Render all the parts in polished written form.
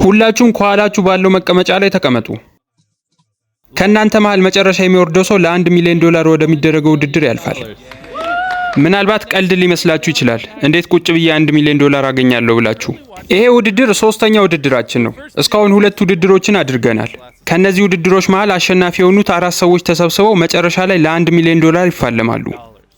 ሁላችሁም ከኋላችሁ ባለው መቀመጫ ላይ ተቀመጡ። ከናንተ መሃል መጨረሻ የሚወርደው ሰው ለ$1 ሚሊዮን ወደሚደረገው ውድድር ያልፋል። ምናልባት ቀልድ ሊመስላችሁ ይችላል። እንዴት ቁጭ ብዬ $1 ሚሊዮን አገኛለሁ ብላችሁ። ይሄ ውድድር ሶስተኛ ውድድራችን ነው። እስካሁን 2 ውድድሮችን አድርገናል። ከነዚህ ውድድሮች መሃል አሸናፊ የሆኑት 4 ሰዎች ተሰብስበው መጨረሻ ላይ ለ$1 ሚሊዮን ይፋለማሉ።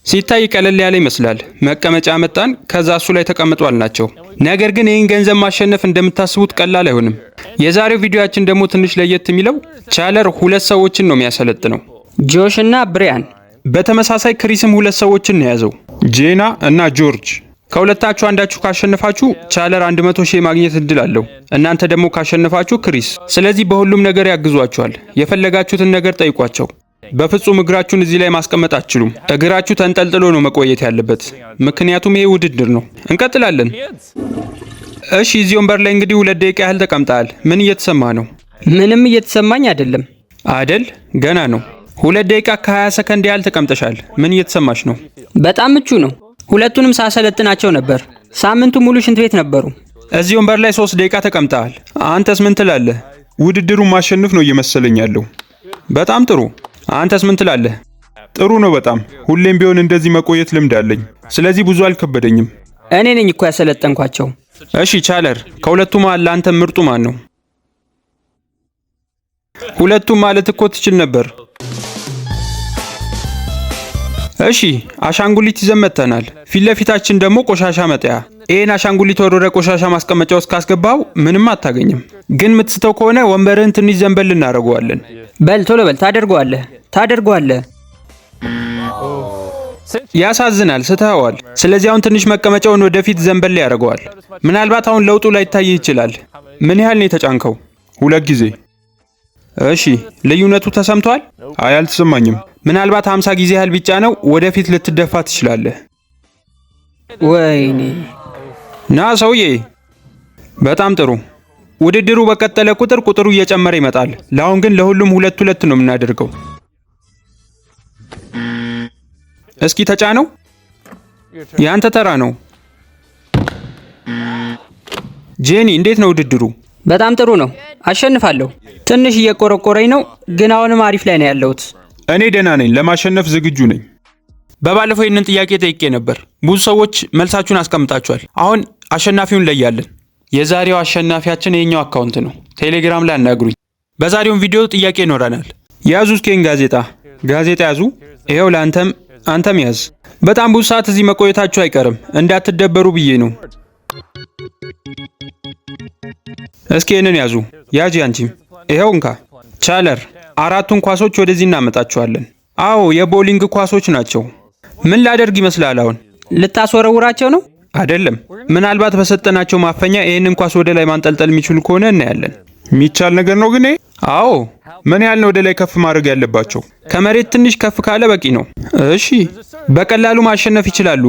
ሲታይ ቀለል ያለ ይመስላል። መቀመጫ መጣን፣ ከዛ እሱ ላይ ተቀምጧል ናቸው። ነገር ግን ይህን ገንዘብ ማሸነፍ እንደምታስቡት ቀላል አይሆንም። የዛሬው ቪዲዮአችን ደግሞ ትንሽ ለየት የሚለው ቻለር 2 ሰዎችን ነው የሚያሰለጥነው፣ ጆሽ እና ብሪያን። በተመሳሳይ ክሪስም 2 ሰዎችን ነው የያዘው፣ ጄና እና ጆርጅ። ከሁለታችሁ አንዳችሁ ካሸነፋችሁ ቻለር 100,000 ማግኘት እድል አለው። እናንተ ደግሞ ካሸነፋችሁ ክሪስ። ስለዚህ በሁሉም ነገር ያግዟችኋል። የፈለጋችሁትን ነገር ጠይቋቸው። በፍጹም እግራችሁን እዚህ ላይ ማስቀመጥ አትችሉም። እግራችሁ ተንጠልጥሎ ነው መቆየት ያለበት፣ ምክንያቱም ይሄ ውድድር ነው። እንቀጥላለን። እሺ፣ እዚህ ወንበር ላይ እንግዲህ 2 ደቂቃ ያህል ተቀምጠሃል። ምን እየተሰማ ነው? ምንም እየተሰማኝ አይደለም። አይደል? ገና ነው። 2 ደቂቃ ከ20 ሰከንድ ያህል ተቀምጠሻል። ምን እየተሰማሽ ነው? በጣም ምቹ ነው። ሁለቱንም ሳሰለጥናቸው ነበር። ሳምንቱ ሙሉ ሽንት ቤት ነበሩ። እዚህ ወንበር ላይ 3 ደቂቃ ተቀምጠሃል። አንተስ ምን ትላለህ? ውድድሩን ማሸነፍ ነው እየመሰለኝ ያለው። በጣም ጥሩ። አንተስ ምን ትላለህ? ጥሩ ነው በጣም። ሁሌም ቢሆን እንደዚህ መቆየት ልምድ አለኝ። ስለዚህ ብዙ አልከበደኝም። እኔ ነኝ እኮ ያሰለጠንኳቸው። እሺ ቻለር፣ ከሁለቱ መሃል ለአንተ ምርጡ ማን ነው? ሁለቱም ማለት እኮ ትችል ነበር። እሺ፣ አሻንጉሊት ይዘን መጥተናል። ፊት ለፊታችን ደግሞ ቆሻሻ መጣያ። ይሄን አሻንጉሊት ወደ ቆሻሻ ማስቀመጫ ውስጥ ካስገባው ምንም አታገኝም። ግን የምትስተው ከሆነ ወንበርህን ትንሽ ዘንበል እናደርገዋለን። በል ቶሎ በል። ታደርገዋለህ። ያሳዝናል፣ ስተኸዋል። ስለዚህ አሁን ትንሽ መቀመጫውን ወደፊት ዘንበል ያደርገዋል። ምናልባት አሁን ለውጡ ላይ ይታይህ ይችላል። ምን ያህል ነው የተጫንከው? 2 ጊዜ። እሺ፣ ልዩነቱ ተሰምቷል? አይ አልተሰማኝም። ምናልባት 50 ጊዜ ያህል ቢጫ ነው ወደፊት ልትደፋ ትችላለህ። ወይኔ ና ሰውዬ። በጣም ጥሩ። ውድድሩ በቀጠለ ቁጥር ቁጥሩ እየጨመረ ይመጣል። ለአሁን ግን ለሁሉም 2 ነው የምናደርገው። እስኪ ተጫነው። ያንተ ተራ ነው። ጄኒ፣ እንዴት ነው ውድድሩ? በጣም ጥሩ ነው። አሸንፋለሁ። ትንሽ እየቆረቆረኝ ነው፣ ግን አሁንም አሪፍ ላይ ነው ያለሁት። እኔ ደህና ነኝ። ለማሸነፍ ዝግጁ ነኝ። በባለፈው ይህንን ጥያቄ ጠይቄ ነበር። ብዙ ሰዎች መልሳችሁን አስቀምጣችኋል። አሁን አሸናፊውን ለያለን። የዛሬው አሸናፊያችን የኛው አካውንት ነው። ቴሌግራም ላይ አናግሩኝ። በዛሬው ቪዲዮ ጥያቄ ይኖረናል። ያዙ እስኪን ጋዜጣ ያዙ። ይሄው አንተም ያዝ። በጣም ብዙ ሰዓት እዚህ መቆየታችሁ አይቀርም፣ እንዳትደበሩ ብዬ ነው። እስኪ እነን ያዙ። ያጂ አንቺም ይሄው እንካ። ቻለር፣ 4ቱን ኳሶች ወደዚህ እናመጣቸዋለን። አዎ የቦሊንግ ኳሶች ናቸው። ምን ላደርግ ይመስላል? አሁን ልታስወረውራቸው ነው? አይደለም። ምናልባት በሰጠናቸው ማፈኛ ይሄንን ኳስ ወደ ላይ ማንጠልጠል የሚችሉ ከሆነ እናያለን። የሚቻል ነገር ነው ግን? አዎ። ምን ያህል ነው ወደ ላይ ከፍ ማድረግ ያለባቸው? ከመሬት ትንሽ ከፍ ካለ በቂ ነው። እሺ፣ በቀላሉ ማሸነፍ ይችላሉ።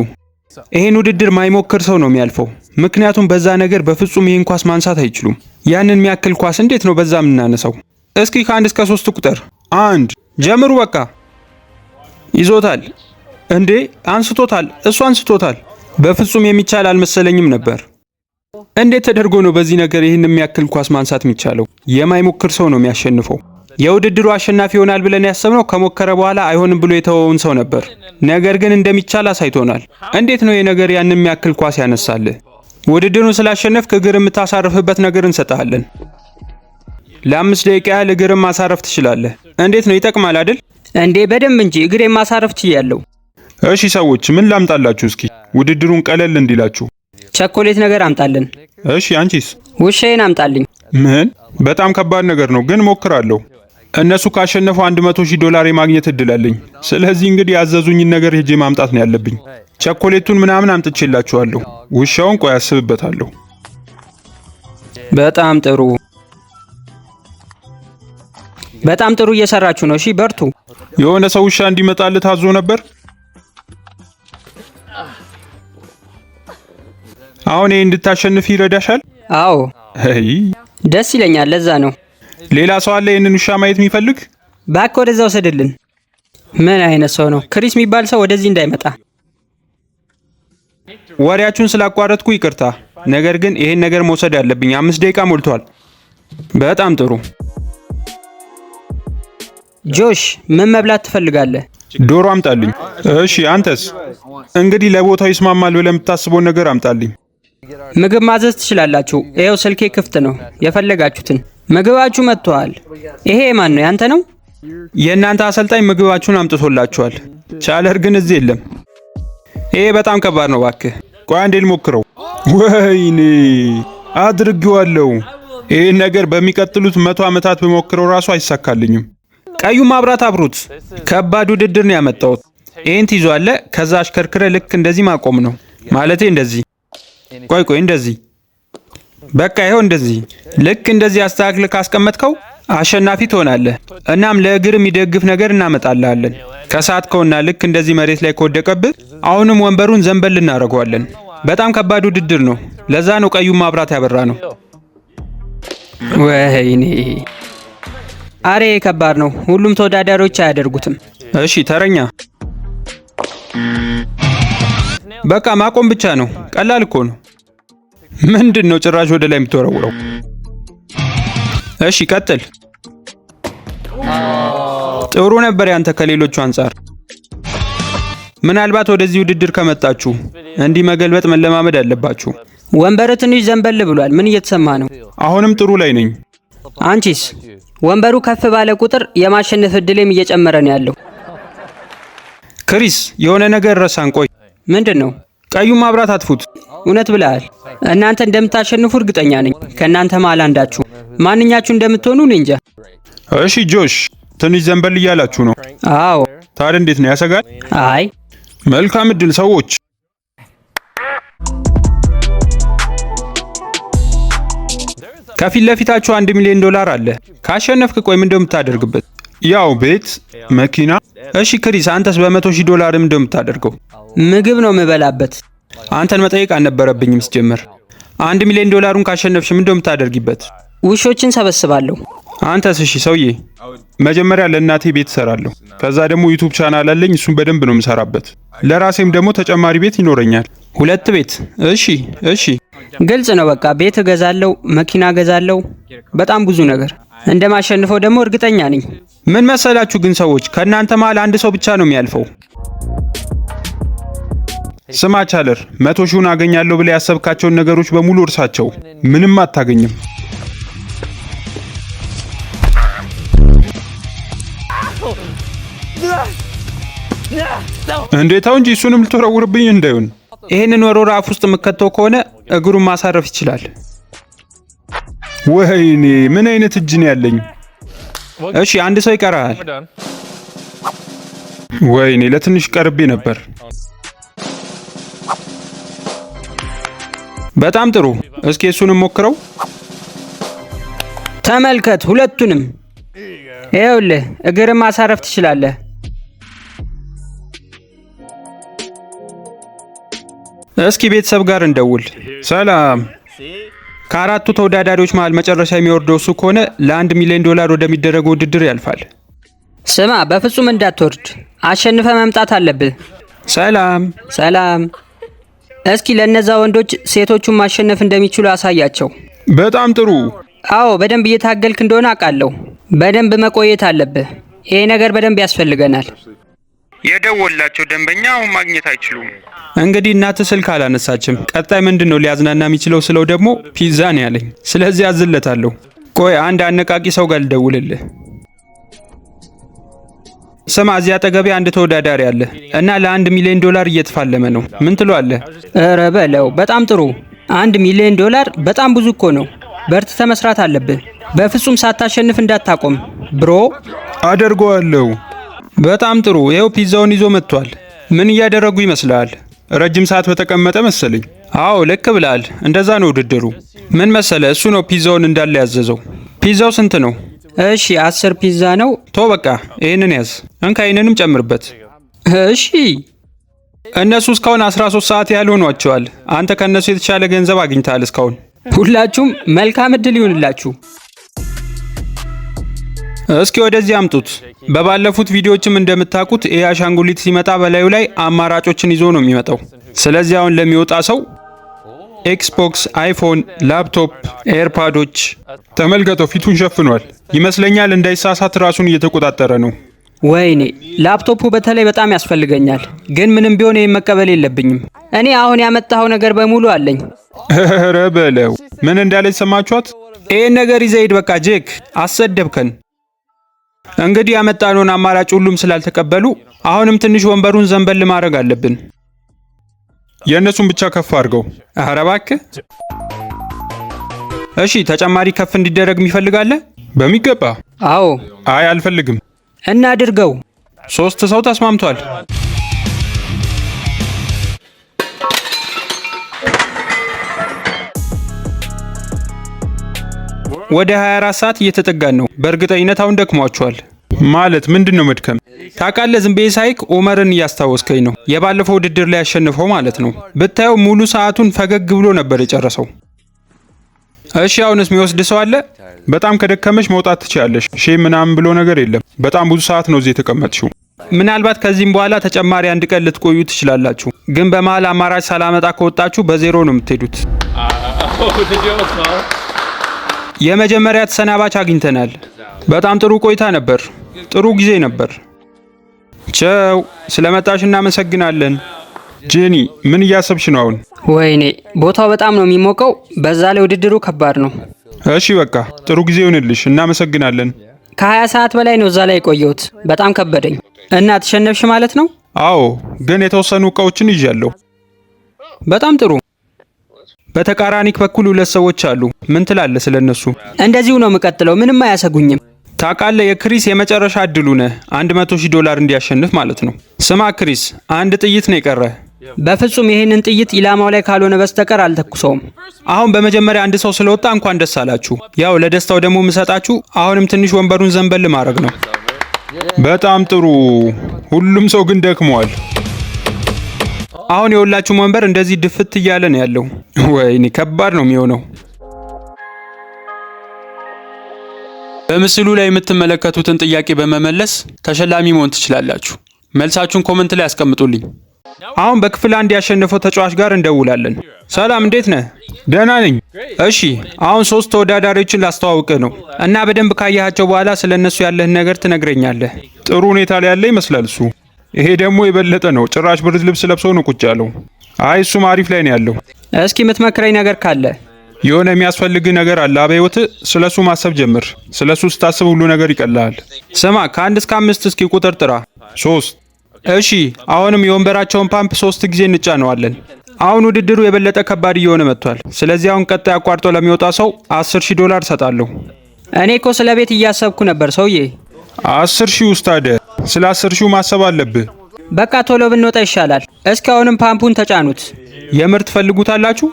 ይሄን ውድድር ማይሞክር ሰው ነው የሚያልፈው። ምክንያቱም በዛ ነገር በፍጹም ይሄን ኳስ ማንሳት አይችሉም። ያንን የሚያክል ኳስ እንዴት ነው በዛ የምናነሳው? እስኪ ከ1 እስከ 3 ቁጥር 1 ጀምሩ። በቃ ይዞታል እንዴ? አንስቶታል። እሱ አንስቶታል። በፍጹም የሚቻል አልመሰለኝም ነበር። እንዴት ተደርጎ ነው በዚህ ነገር ይህን የሚያክል ኳስ ማንሳት የሚቻለው? የማይሞክር ሰው ነው የሚያሸንፈው። የውድድሩ አሸናፊ ይሆናል ብለን ያሰብነው ከሞከረ በኋላ አይሆንም ብሎ የተወውን ሰው ነበር። ነገር ግን እንደሚቻል አሳይቶናል። እንዴት ነው የነገር ያን የሚያክል ኳስ ያነሳልህ? ውድድሩን ስላሸነፍክ እግር የምታሳርፍበት ነገር እንሰጣለን። ለ5 ደቂቃ ያህል እግርን ማሳረፍ ትችላለህ። እንዴት ነው? ይጠቅማል አይደል? እንዴ በደንብ እንጂ እግሬን ማሳረፍ ትችያለሁ። እሺ ሰዎች፣ ምን ላምጣላችሁ? እስኪ ውድድሩን ቀለል እንዲላችሁ ቸኮሌት ነገር አምጣልን። እሺ አንቺስ? ውሻዬን አምጣልኝ። ምን? በጣም ከባድ ነገር ነው፣ ግን ሞክራለሁ። እነሱ ካሸነፉ $100,000 የማግኘት እድል አለኝ። ስለዚህ እንግዲህ ያዘዙኝን ነገር ሄጄ ማምጣት ነው ያለብኝ። ቸኮሌቱን ምናምን አምጥቼላችኋለሁ። ውሻውን ቆይ አስብበታለሁ። በጣም ጥሩ እየሰራችሁ ነው። እሺ በርቱ። የሆነ ሰው ውሻ እንዲመጣልህ ታዞ ነበር። አሁን ይሄ እንድታሸንፍ ይረዳሻል? አዎ። አይ ደስ ይለኛል። ለዛ ነው። ሌላ ሰው አለ ይሄንን ውሻ ማየት የሚፈልግ? እባክህ ወደዛ ወሰድልን። ምን አይነት ሰው ነው? ክሪስ የሚባል ሰው ወደዚህ እንዳይመጣ። ወሬያችሁን ስላቋረጥኩ ይቅርታ። ነገር ግን ይሄን ነገር መውሰድ ያለብኝ 5 ደቂቃ ሞልቷል። በጣም ጥሩ። ጆሽ ምን መብላት ትፈልጋለህ? ዶሮ አምጣልኝ። እሺ አንተስ? እንግዲህ ለቦታው ይስማማል ብለህ የምታስበውን ነገር አምጣልኝ። ምግብ ማዘዝ ትችላላችሁ። ይኸው ስልኬ ክፍት ነው። የፈለጋችሁትን ምግባችሁ መጥቷል። ይሄ ማን ነው? ያንተ ነው? የእናንተ አሰልጣኝ ምግባችሁን አምጥቶላችኋል። ቻለር ግን እዚህ የለም። ይሄ በጣም ከባድ ነው። እባክህ ቆይ አንዴ ልሞክረው። ወይኔ አድርጌዋለሁ። ይህን ነገር በሚቀጥሉት 100 ዓመታት በሞክረው ራሱ አይሳካልኝም። ቀዩ ማብራት አብሩት። ከባድ ውድድር ነው ያመጣሁት። ይህን ትይዟለህ። ከዛ አሽከርክረ ልክ እንደዚህ ማቆም ነው። ማለቴ እንደዚህ። ቆይ እንደዚህ። በቃ ይኸው እንደዚህ። ልክ እንደዚህ አስተካክል ካስቀመጥከው አሸናፊ ትሆናለህ። እናም ለእግር የሚደግፍ ነገር እናመጣልሃለን። ከሳትከውና ልክ እንደዚህ መሬት ላይ ከወደቀብህ አሁንም ወንበሩን ዘንበል እናደርገዋለን። በጣም ከባድ ውድድር ነው። ለዛ ነው ቀዩ ማብራት ያበራ ነው። ወይኔ አሬ ከባድ ነው። ሁሉም ተወዳዳሪዎች አያደርጉትም። እሺ ተረኛ። በቃ ማቆም ብቻ ነው። ቀላል እኮ ነው። ምንድን ነው ጭራሽ ወደ ላይ የምትወረውረው? እሺ ቀጥል። ጥሩ ነበር ያንተ ከሌሎቹ አንጻር። ምናልባት ወደዚህ ውድድር ከመጣችሁ እንዲህ መገልበጥ መለማመድ አለባችሁ። ወንበር ትንሽ ዘንበል ብሏል። ምን እየተሰማ ነው? አሁንም ጥሩ ላይ ነኝ። አንቺስ? ወንበሩ ከፍ ባለ ቁጥር የማሸነፍ እድሌም እየጨመረ ነው ያለው። ክሪስ የሆነ ነገር ረሳን። ቆይ ምንድን ነው? ቀዩ ማብራት አጥፉት። እውነት ብለሃል። እናንተ እንደምታሸንፉ እርግጠኛ ነኝ። ከእናንተ መሃል አንዳችሁ ማንኛችሁ እንደምትሆኑ እኔ እንጃ። እሺ ጆሽ፣ ትንሽ ዘንበል እያላችሁ ነው። አዎ። ታዲያ እንዴት ነው? ያሰጋል? አይ መልካም እድል ሰዎች። ከፊት ለፊታችሁ $1 ሚሊዮን አለ። ካሸነፍክ ቆይ ምን እንደምታደርግበት? ያው ቤት፣ መኪና። እሺ ክሪስ አንተስ $100,000 ምን እንደምታደርገው? ምግብ ነው የምበላበት። አንተን መጠየቅ አልነበረብኝም ሲጀመር። $1 ሚሊዮን ካሸነፍሽ ምን እንደምታደርጊበት? ውሾችን ሰበስባለሁ። አንተስ? እሺ ሰውዬ። መጀመሪያ ለእናቴ ቤት እሰራለሁ። ከዛ ደግሞ ዩቲዩብ ቻናል አለኝ። እሱን በደንብ ነው የምሰራበት። ለራሴም ደግሞ ተጨማሪ ቤት ይኖረኛል። 2 ቤት። እሺ ግልጽ ነው። በቃ ቤት እገዛለሁ፣ መኪና እገዛለሁ፣ በጣም ብዙ ነገር። እንደማሸንፈው ደግሞ እርግጠኛ ነኝ። ምን መሰላችሁ ግን ሰዎች፣ ከእናንተ መሃል አንድ ሰው ብቻ ነው የሚያልፈው። ስማ ቻለር፣ 100,000 አገኛለሁ ብለህ ያሰብካቸውን ነገሮች በሙሉ እርሳቸው። ምንም አታገኝም። እንዴታው እንጂ እሱንም ልትወረውርብኝ እንዳይሆን። ይሄንን ወሮራ አፍ ውስጥ የምከተው ከሆነ እግሩን ማሳረፍ ይችላል። ወይኔ ምን አይነት እጅ ነው ያለኝ? እሺ አንድ ሰው ይቀራል። ወይኔ ለትንሽ ቀርቤ ነበር። በጣም ጥሩ። እስኪ እሱንም ሞክረው። ተመልከት፣ ሁለቱንም። ይኸውልህ እግርም ማሳረፍ ትችላለህ። እስኪ ቤተሰብ ጋር እንደውል። ሰላም። ከአራቱ ተወዳዳሪዎች መሃል መጨረሻ የሚወርደው እሱ ከሆነ $1 ሚሊዮን ወደሚደረገው ውድድር ያልፋል። ስማ፣ በፍጹም እንዳትወርድ። አሸንፈ መምጣት አለብህ። ሰላም። እስኪ ለነዛ ወንዶች ሴቶቹን ማሸነፍ እንደሚችሉ አሳያቸው። በጣም ጥሩ። አዎ፣ በደንብ እየታገልክ እንደሆነ አውቃለሁ። በደንብ መቆየት አለብህ። ይሄ ነገር በደንብ ያስፈልገናል። የደወላቸው ደንበኛ አሁን ማግኘት አይችሉም። እንግዲህ እናት ስልክ አላነሳችም። ቀጣይ ምንድን ነው ሊያዝናና የሚችለው ስለው ደግሞ ፒዛ ነው ያለኝ። ስለዚህ አዝለታለሁ። ቆይ አንድ አነቃቂ ሰው ጋር ልደውልልህ። ስማ፣ እዚህ አጠገቤ አንድ ተወዳዳሪ አለ እና $1 ሚሊዮን እየተፋለመ ነው። ምን ትሏለህ? ኧረ በለው። በጣም ጥሩ። $1 ሚሊዮን በጣም ብዙ እኮ ነው። በርትተህ መስራት አለብህ። በፍጹም ሳታሸንፍ እንዳታቆም ብሮ። አደርገዋለሁ። በጣም ጥሩ። ይኸው ፒዛውን ይዞ መጥቷል። ምን እያደረጉ ይመስላል? ረጅም ሰዓት በተቀመጠ መሰለኝ። አዎ ልክ ብላል። እንደዛ ነው ውድድሩ። ምን መሰለ፣ እሱ ነው ፒዛውን እንዳለ ያዘዘው። ፒዛው ስንት ነው? እሺ 10 ፒዛ ነው። በቃ ይህንን ያዝ። እንካ ይህንንም ጨምርበት። እሺ። እነሱ እስካሁን 13 ሰዓት ያህል ሆኗቸዋል። አንተ ከእነሱ የተሻለ ገንዘብ አግኝተሃል እስካሁን። ሁላችሁም መልካም እድል ይሁንላችሁ። እስኪ ወደዚህ አምጡት። በባለፉት ቪዲዮዎችም እንደምታውቁት ይህ አሻንጉሊት ሲመጣ በላዩ ላይ አማራጮችን ይዞ ነው የሚመጣው። ስለዚህ አሁን ለሚወጣ ሰው ኤክስቦክስ፣ አይፎን፣ ላፕቶፕ፣ ኤርፓዶች። ተመልከተው፣ ፊቱን ሸፍኗል። ይመስለኛል እንዳይሳሳት ራሱን እየተቆጣጠረ ነው። ወይኔ ላፕቶፑ በተለይ በጣም ያስፈልገኛል፣ ግን ምንም ቢሆን ይህን መቀበል የለብኝም። እኔ አሁን ያመጣኸው ነገር በሙሉ አለኝ። ኧረ በለው። ምን እንዳለች ሰማችኋት? ይህን ነገር ይዘህ ሂድ በቃ ጄክ፣ አሰደብከን። እንግዲህ ያመጣነውን አማራጭ ሁሉም ስላልተቀበሉ አሁንም ትንሽ ወንበሩን ዘንበል ማድረግ አለብን። የእነሱን ብቻ ከፍ አድርገው። ኧረ እባክህ። እሺ ተጨማሪ ከፍ እንዲደረግ የሚፈልጋለህ? በሚገባ። አዎ። አይ አልፈልግም። እናድርገው። 3 ሰው ተስማምቷል። ወደ 24 ሰዓት እየተጠጋን ነው። በእርግጠኝነት አሁን ደክሟቸዋል። ማለት ምንድን ነው መድከም? ታውቃለህ፣ ዝም ብዬ ሳይክ ኡመርን እያስታወስከኝ ነው። የባለፈው ውድድር ላይ ያሸንፈው ማለት ነው። ብታየው ሙሉ ሰዓቱን ፈገግ ብሎ ነበር የጨረሰው። እሺ አሁንስ የሚወስድ ሰው አለ? በጣም ከደከመሽ መውጣት ትችያለሽ። ሼም ምናምን ብሎ ነገር የለም። በጣም ብዙ ሰዓት ነው እዚህ የተቀመጥሽው። ምናልባት ከዚህም በኋላ ተጨማሪ 1 ቀን ልትቆዩ ትችላላችሁ። ግን በመሀል አማራጭ ሳላመጣ ከወጣችሁ በዜሮ ነው የምትሄዱት። የመጀመሪያ ተሰናባች አግኝተናል። በጣም ጥሩ ቆይታ ነበር። ጥሩ ጊዜ ነበር። ቸው ስለመጣሽ እናመሰግናለን። ጄኒ ምን እያሰብሽ ነው አሁን? ወይኔ ቦታው በጣም ነው የሚሞቀው። በዛ ላይ ውድድሩ ከባድ ነው። እሺ በቃ ጥሩ ጊዜ ይሁንልሽ። እናመሰግናለን። ከ20 ሰዓት በላይ ነው እዛ ላይ የቆየሁት። በጣም ከበደኝ። እና ተሸነፍሽ ማለት ነው? አዎ፣ ግን የተወሰኑ እቃዎችን ይዣለሁ። በጣም ጥሩ። በተቃራኒክ በኩል 2 ሰዎች አሉ። ምን ትላለህ ስለነሱ? እንደዚሁ ነው የምቀጥለው። ምንም አያሰጉኝም። ታውቃለህ፣ የክሪስ የመጨረሻ እድሉ ነህ። $100,000 እንዲያሸንፍ ማለት ነው። ስማ ክሪስ፣ 1 ጥይት ነው የቀረ። በፍጹም ይሄንን ጥይት ኢላማው ላይ ካልሆነ በስተቀር አልተኩሰውም። አሁን በመጀመሪያ 1 ሰው ስለወጣ እንኳን ደስ አላችሁ። ያው ለደስታው ደግሞ የምሰጣችሁ አሁንም ትንሽ ወንበሩን ዘንበል ማድረግ ነው። በጣም ጥሩ። ሁሉም ሰው ግን ደክሟል። አሁን የሁላችሁም ወንበር እንደዚህ ድፍት እያለ ነው ያለው። ወይኔ ከባድ ነው የሚሆነው። በምስሉ ላይ የምትመለከቱትን ጥያቄ በመመለስ ተሸላሚ መሆን ትችላላችሁ። መልሳችሁን ኮመንት ላይ አስቀምጡልኝ። አሁን በክፍል 1 ያሸነፈው ተጫዋች ጋር እንደውላለን። ሰላም፣ እንዴት ነህ? ደህና ነኝ። እሺ አሁን 3 ተወዳዳሪዎችን ላስተዋውቅህ ነው እና በደንብ ካያቸው በኋላ ስለነሱ ያለህን ነገር ትነግረኛለህ። ጥሩ ሁኔታ ላይ ያለ ይመስላል እሱ። ይሄ ደግሞ የበለጠ ነው። ጭራሽ ብርድ ልብስ ለብሶ ነው ቁጭ ያለው። አይ እሱም አሪፍ ላይ ነው ያለው። እስኪ የምትመክረኝ ነገር ካለ? የሆነ የሚያስፈልግ ነገር አለ አበይወት። ስለሱ ማሰብ ጀምር። ስለሱ ስታስብ ሁሉ ነገር ይቀልሃል። ስማ ከ1 እስከ 5 እስኪ ቁጥር ጥራ። 3። እሺ አሁንም የወንበራቸውን ፓምፕ 3 ጊዜ እንጫነዋለን። አሁን ውድድሩ የበለጠ ከባድ እየሆነ መጥቷል። ስለዚህ አሁን ቀጣይ አቋርጦ ለሚወጣ ሰው $10,000 እሰጣለሁ። እኔ እኮ ስለ ቤት እያሰብኩ ነበር ሰውዬ። 10,000 ውስጥ ታዲያ ስለ 10,000 ማሰብ አለብህ። በቃ ቶሎ ብንወጣ ይሻላል። እስኪ አሁንም ፓምፑን ተጫኑት። የምር ትፈልጉታላችሁ?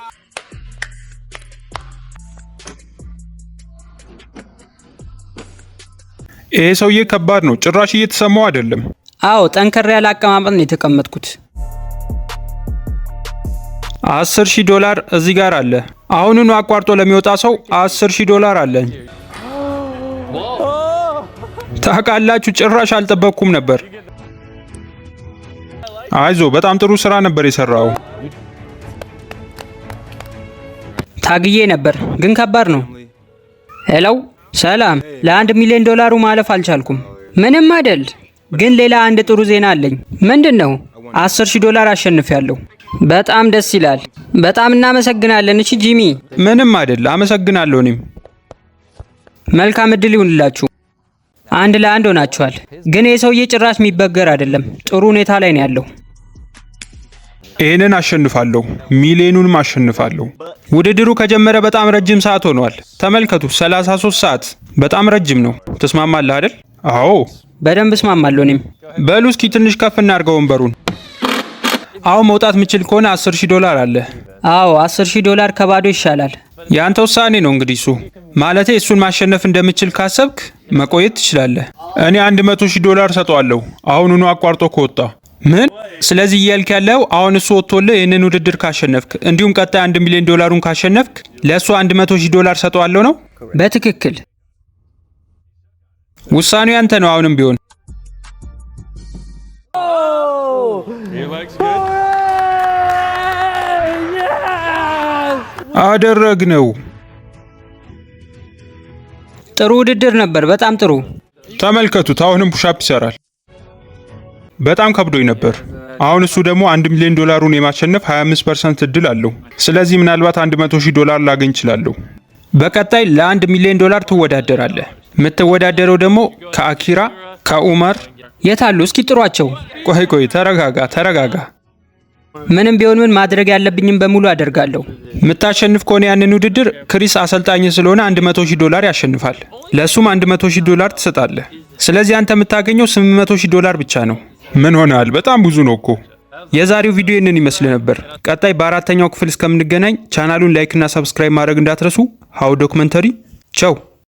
ይሄ ሰውዬ ከባድ ነው። ጭራሽ እየተሰማው አይደለም። አዎ ጠንከር ያለ አቀማመጥ ነው የተቀመጥኩት። $10,000 እዚህ ጋር አለ። አሁኑኑ አቋርጦ ለሚወጣ ሰው $10,000 አለኝ። ታውቃላችሁ ጭራሽ አልጠበቅኩም ነበር። አይዞ፣ በጣም ጥሩ ስራ ነበር የሰራው። ታግዬ ነበር ግን ከባድ ነው። ሄሎ ሰላም። ለ$1 ሚሊዮን ማለፍ አልቻልኩም። ምንም አይደል፣ ግን ሌላ አንድ ጥሩ ዜና አለኝ። ምንድን ነው? $10,000 አሸንፊያለሁ። በጣም ደስ ይላል። በጣም እናመሰግናለን። እሺ ጂሚ። ምንም አይደል፣ አመሰግናለሁ። እኔም መልካም እድል ይሁንላችሁ። 1 ለ1 ሆናችኋል። ግን የሰውዬ ጭራሽ የሚበገር አይደለም። ጥሩ ሁኔታ ላይ ነው ያለው። ይሄንን አሸንፋለሁ፣ ሚሊዮኑንም አሸንፋለሁ። ውድድሩ ከጀመረ በጣም ረጅም ሰዓት ሆኗል። ተመልከቱ፣ 33 ሰዓት። በጣም ረጅም ነው። ትስማማለህ አይደል? አዎ በደንብ እስማማለሁ። እኔም በሉ እስኪ ትንሽ ከፍ እናድርገው ወንበሩን። አሁን መውጣት የምችል ከሆነ $10,000 አለ። አዎ $10,000 ከባዶ ይሻላል። የአንተ ውሳኔ ነው እንግዲህ። እሱ ማለቴ እሱን ማሸነፍ እንደምችል ካሰብክ መቆየት ትችላለህ። እኔ $100,000 ሰጠዋለሁ አሁኑኑ አቋርጦ ከወጣ። ምን? ስለዚህ እያልክ ያለው አሁን እሱ ወጥቶልህ ይህንን ውድድር ካሸነፍክ እንዲሁም ቀጣይ $1 ሚሊዮን ካሸነፍክ ለእሱ $100,000 ሰጠዋለሁ ነው? በትክክል። ውሳኔው ያንተ ነው። አሁንም ቢሆን አደረግነው። ጥሩ ውድድር ነበር። በጣም ጥሩ። ተመልከቱት፣ አሁንም ፑሻፕ ይሰራል። በጣም ከብዶኝ ነበር። አሁን እሱ ደግሞ 1 ሚሊዮን ዶላሩን የማሸነፍ 25% እድል አለው። ስለዚህ ምናልባት 100,000 ዶላር ላገኝ እችላለሁ። በቀጣይ ለ1 ሚሊዮን ዶላር ትወዳደራለህ። የምትወዳደረው ደግሞ ከአኪራ፣ ከኡመር። የት አሉ? እስኪ ጥሯቸው። ቆይ ተረጋጋ። ምንም ቢሆን ምን ማድረግ ያለብኝም በሙሉ አደርጋለሁ። የምታሸንፍ ከሆነ ያንን ውድድር ክሪስ አሰልጣኝ ስለሆነ 100,000 ዶላር ያሸንፋል። ለእሱም 100,000 ዶላር ትሰጣለህ። ስለዚህ አንተ የምታገኘው 800,000 ዶላር ብቻ ነው። ምን ሆነሃል? በጣም ብዙ ነው እኮ። የዛሬው ቪዲዮ ይህንን ይመስል ነበር። ቀጣይ በ4ኛው ክፍል እስከምንገናኝ ቻናሉን ላይክ እና ሰብስክራይብ ማድረግ እንዳትረሱ። ሃው ዶክመንተሪ ቻው።